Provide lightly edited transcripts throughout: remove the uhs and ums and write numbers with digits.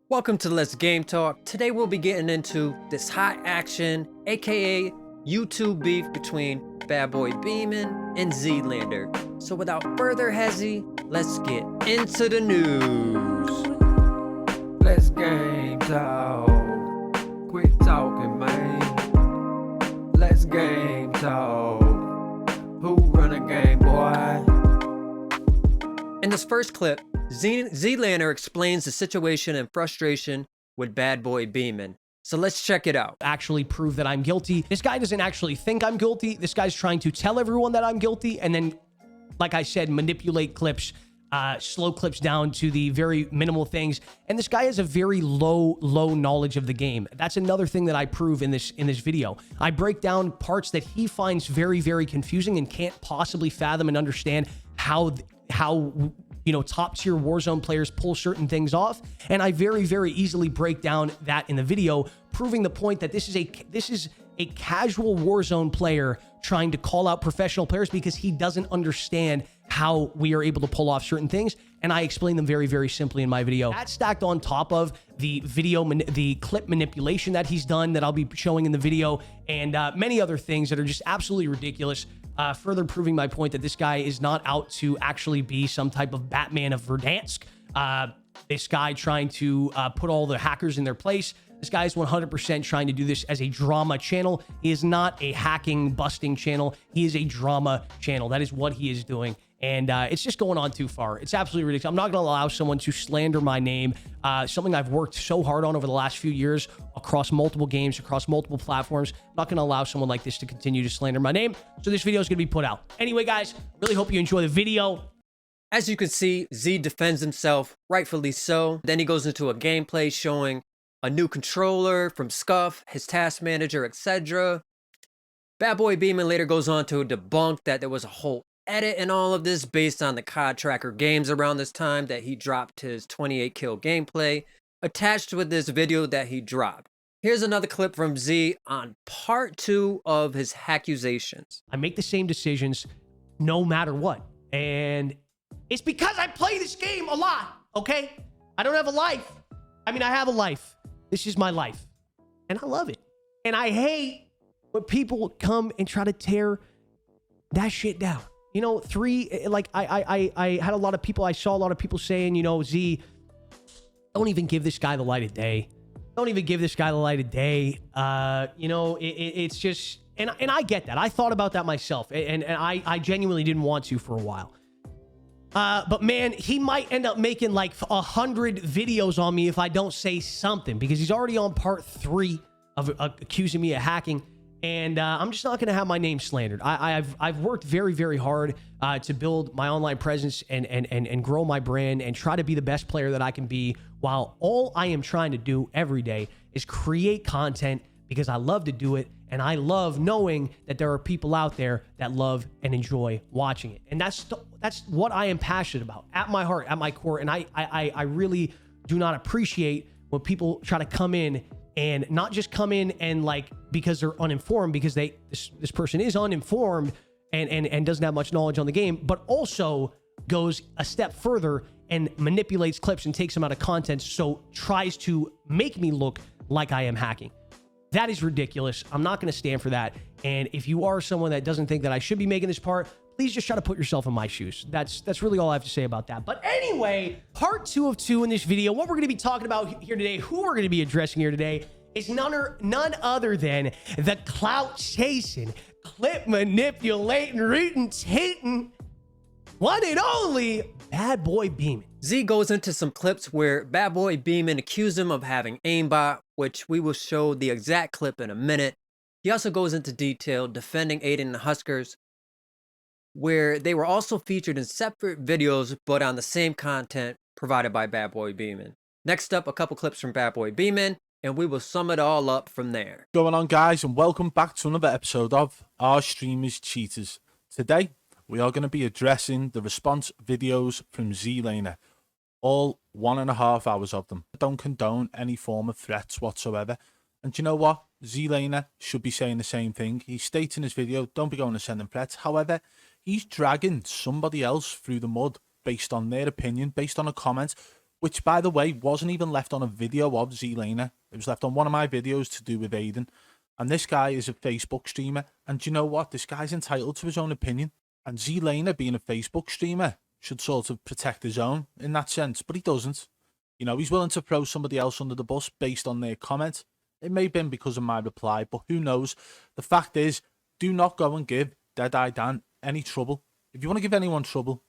Welcome to Let's Game Talk. Today we'll be getting into this hot action, aka YouTube beef between Badboy Beaman and Zlaner. So without further hezzy, let's get into the news. Let's game talk. Quit talking, man. Let's game talk. Who run a game, boy? In this first clip, Zlaner explains the situation and frustration with Badboy Beaman. So let's check it out. Actually prove that I'm guilty. This guy doesn't actually think I'm guilty. This guy's trying to tell everyone that I'm guilty and then, like I said, manipulate clips, slow clips down to the very minimal things. And this guy has a very low knowledge of the game. That's another thing that I prove in this video. I break down parts that he finds very confusing and can't possibly fathom and understand how you know, top tier Warzone players pull certain things off. And I very easily break down that in the video, proving the point that this is a casual Warzone player trying to call out professional players because he doesn't understand how we are able to pull off certain things. And I explain them very simply in my video. That's stacked on top of the the clip manipulation that he's done that I'll be showing in the video, and many other things that are just absolutely ridiculous. Further proving my point that this guy is not out to actually be some type of Batman of Verdansk. This guy trying to put all the hackers in their place. This guy is 100% trying to do this as a drama channel. He is not a hacking, busting channel. He is a drama channel. That is what he is doing. And it's just going on too far. It's absolutely ridiculous. I'm not going to allow someone to slander my name, something I've worked so hard on over the last few years across multiple games, across multiple platforms. I'm not going to allow someone like this to continue to slander my name. So this video is going to be put out. Anyway, guys, really hope you enjoy the video. As you can see, Z defends himself, rightfully so. Then he goes into a gameplay showing a new controller from Scuff, his task manager, etc. Badboy Beaman later goes on to debunk that there was a whole edit in all of this based on the COD Tracker games around this time that he dropped his 28 kill gameplay attached with this video that he dropped. Here's another clip from Z on part 2 of his accusations. I make the same decisions no matter what. And it's because I play this game a lot, okay? I don't have a life. I mean, I have a life. This is my life. And I love it. And I hate when people come and try to tear that shit down. You know, I had a lot of people, I saw a lot of people saying, you know, Z, don't even give this guy the light of day. Don't even give this guy the light of day. You know, it's just, and I get that. I thought about that myself, and I genuinely didn't want to for a while. But man, he might end up making like 100 videos on me if I don't say something, because he's already on part 3 of accusing me of hacking. And I'm just not going to have my name slandered. I've worked very hard to build my online presence and grow my brand and try to be the best player that I can be, while all I am trying to do every day is create content because I love to do it. And I love knowing that there are people out there that love and enjoy watching it. And that's what I am passionate about at my heart, at my core. And I really do not appreciate when people try to come in and not just come in and like, because they're uninformed, because this person is uninformed and doesn't have much knowledge on the game, but also goes a step further and manipulates clips and takes them out of content. So tries to make me look like I am hacking. That is ridiculous. I'm not going to stand for that. And if you are someone that doesn't think that I should be making this part, please just try to put yourself in my shoes. That's really all I have to say about that. But anyway, part 2 of 2 in this video, what we're going to be talking about here today, who we're going to be addressing here today, is none other than the clout chasing, clip manipulating, rootin' tating, one and only Badboy Beaman. Z goes into some clips where Badboy Beaman accused him of having aimbot, which we will show the exact clip in a minute. He also goes into detail defending Aiden and the Huskers, where they were also featured in separate videos but on the same content provided by Badboy Beaman. Next up, a couple clips from Badboy Beaman, and we will sum it all up from there. Going on, guys, and welcome back to another episode of Our Streamers Cheaters. Today we are going to be addressing the response videos from Zlaner, all 1.5 hours of them. I don't condone any form of threats whatsoever, and you know what, Zlaner should be saying the same thing. He states in his video, don't be going to send him threats. However, he's dragging somebody else through the mud based on their opinion, based on a comment, which, by the way, wasn't even left on a video of Zlaner. It was left on one of my videos to do with Aiden. And this guy is a Facebook streamer. And do you know what? This guy's entitled to his own opinion. And Zlaner, being a Facebook streamer, should sort of protect his own in that sense. But he doesn't. You know, he's willing to throw somebody else under the bus based on their comment. It may have been because of my reply, but who knows? The fact is, do not go and give Deadeye Dan any trouble. If you want to give anyone trouble,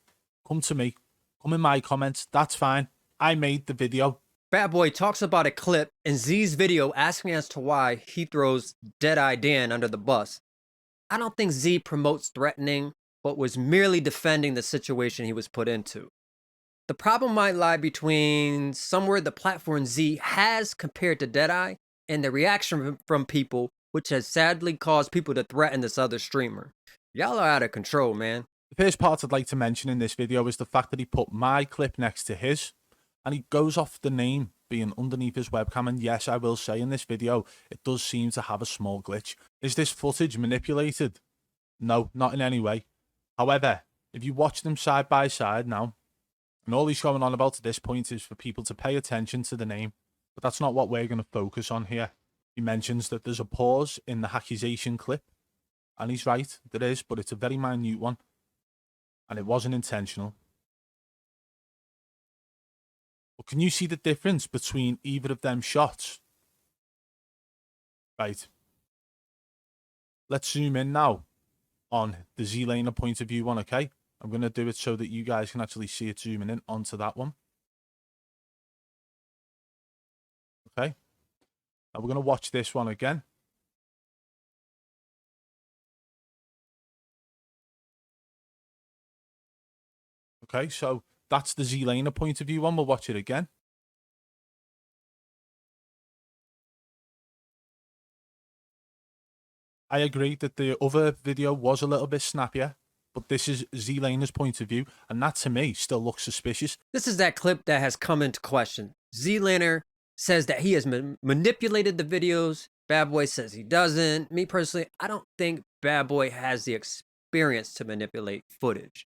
come to me. Come in my comments. That's fine. I made the video. Badboy talks about a clip in Z's video asking as to why he throws Deadeye Dan under the bus. I don't think Z promotes threatening, but was merely defending the situation he was put into. The problem might lie between somewhere the platform Z has compared to Deadeye and the reaction from people, which has sadly caused people to threaten this other streamer. Y'all are out of control, man. The first part I'd like to mention in this video is the fact that he put my clip next to his, and he goes off the name being underneath his webcam. And yes, I will say in this video, it does seem to have a small glitch. Is this footage manipulated? No, not in any way. However, if you watch them side by side now, and all he's going on about at this point is for people to pay attention to the name, but that's not what we're going to focus on here. He mentions that there's a pause in the accusation clip, and he's right, there is, but it's a very minute one, and it wasn't intentional. But can you see the difference between either of them shots? Right. Let's zoom in now on the Zlaner point of view one, okay? I'm going to do it so that you guys can actually see it zooming in onto that one. Okay. Now we're going to watch this one again. Okay, so that's the Zlaner point of view one. We'll watch it again. I agree that the other video was a little bit snappier, but this is Zlaner's point of view, and that to me still looks suspicious. This is that clip that has come into question. Zlaner says that he has manipulated the videos. Badboy says he doesn't. Me personally, I don't think Badboy has the experience to manipulate footage.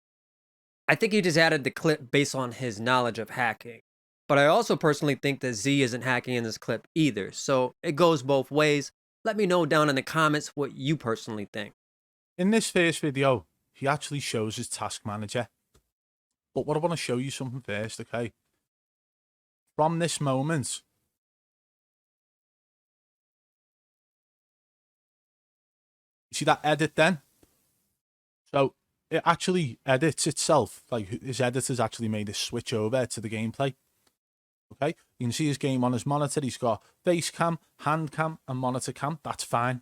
I think he just added the clip based on his knowledge of hacking. But I also personally think that Z isn't hacking in this clip either. So it goes both ways. Let me know down in the comments what you personally think. In this first video, he actually shows his task manager. But what I want to show you something first, okay? From this moment, you see that edit then? So it actually edits itself. Like his editor's actually made a switch over to the gameplay. Okay, you can see his game on his monitor. He's got face cam, hand cam, and monitor cam. That's fine.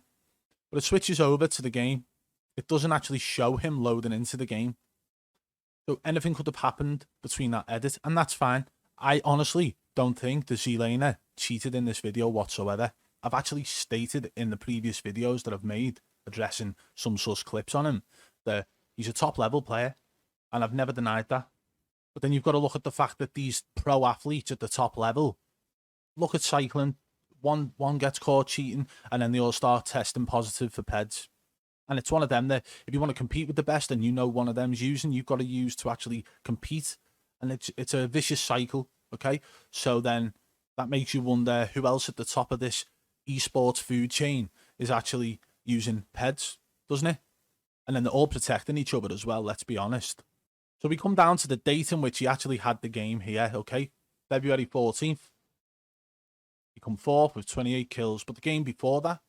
But it switches over to the game. It doesn't actually show him loading into the game. So anything could have happened between that edit, and that's fine. I honestly don't think the Zlaner cheated in this video whatsoever. I've actually stated in the previous videos that I've made addressing some sus clips on him that he's a top level player, and I've never denied that. But then you've got to look at the fact that these pro athletes at the top level, look at cycling, one gets caught cheating, and then they all start testing positive for PEDs. And it's one of them that if you want to compete with the best and you know one of them's using, you've got to use to actually compete. And it's a vicious cycle, okay? So then that makes you wonder who else at the top of this esports food chain is actually using PEDs, doesn't it? And then they're all protecting each other as well, let's be honest. So we come down to the date in which he actually had the game here, okay? February 14th. He come fourth with 28 kills, but the game before that,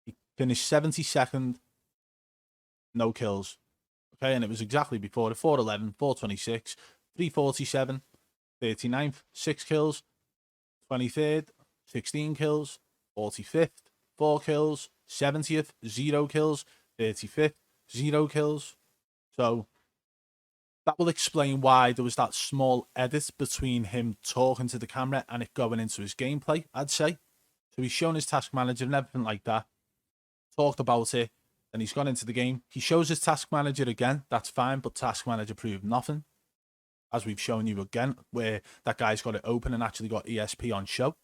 he finished 72nd, no kills. Okay, and it was exactly before the 411, 426, 347, 39th, 6 kills, 23rd, 16 kills, 45th, 4 kills, 70th, 0 kills, 35th, 0 kills. So that will explain why there was that small edit between him talking to the camera and it going into his gameplay, I'd say. So he's shown his task manager and everything like that. Talked about it, and he's gone into the game. He shows his task manager again. That's fine, but task manager proved nothing. As we've shown you again, where that guy's got it open and actually got ESP on show.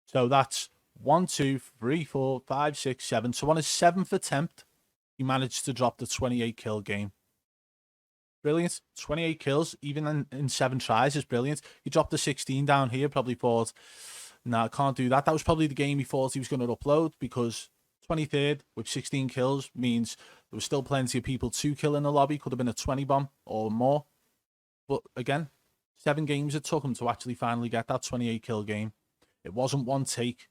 So that's 1, 2, 3, 4, 5, 6, 7. So on his 7th attempt, he managed to drop the 28 kill game. brilliant. 28 kills, even in 7 tries, is brilliant. He dropped the 16 down here, probably thought, nah, I can't do that. That was probably the game he thought he was going to upload, because 23rd with 16 kills means there was still plenty of people to kill in the lobby. Could have been a 20 bomb or more. But again, 7 games it took him to actually finally get that 28 kill game. It wasn't one take.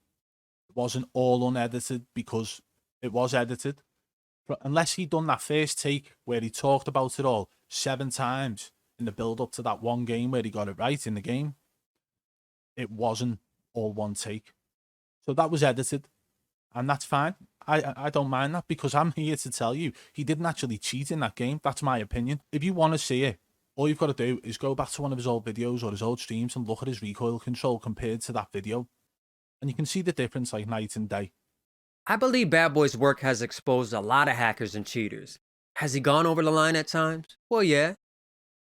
It wasn't all unedited, because it was edited. But unless he'd done that first take where he talked about it all 7 times in the build up to that one game where he got it right in the game, it wasn't all one take. So that was edited, and that's fine. I don't mind that, because I'm here to tell you he didn't actually cheat in that game. That's my opinion. If you want to see it, all you've got to do is go back to one of his old videos or his old streams and look at his recoil control compared to that video, and you can see the difference like night and day. I believe Bad Boy's work has exposed a lot of hackers and cheaters. Has he gone over the line at times? Well, yeah.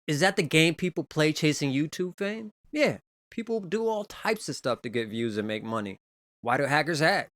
Is that the game people play chasing YouTube fame? Yeah. People do all types of stuff to get views and make money. Why do hackers hack?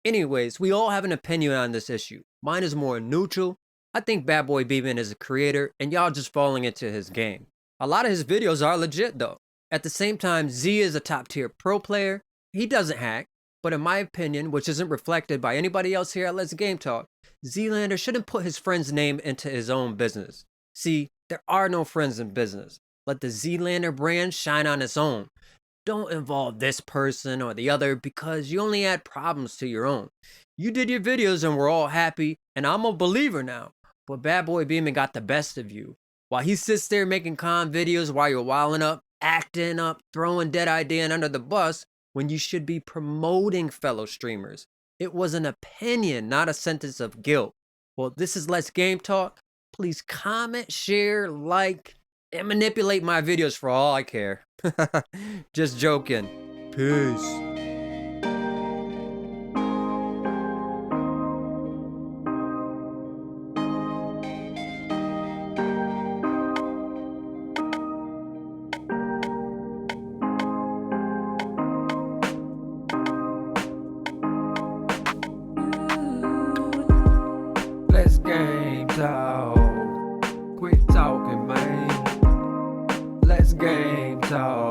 Anyways, we all have an opinion on this issue. Mine is more neutral. I think Bad Boy Beaman is a creator, and y'all just falling into his game. A lot of his videos are legit though. At the same time, Z is a top tier pro player. He doesn't hack, but in my opinion, which isn't reflected by anybody else here at Let's Game Talk, Zlaner shouldn't put his friend's name into his own business. See, there are no friends in business. Let the Zlaner brand shine on its own. Don't involve this person or the other, because you only add problems to your own. You did your videos and we're all happy, and I'm a believer now. But Bad Boy Beaman got the best of you. While he sits there making con videos while you're wilding up, acting up, throwing dead idea under the bus, when you should be promoting fellow streamers. It was an opinion, not a sentence of guilt. Well, this is Let's Game Talk. Please comment, share, like, and manipulate my videos for all I care. Just joking. Peace. Let's game talk. Quit talking, man. Let's game talk.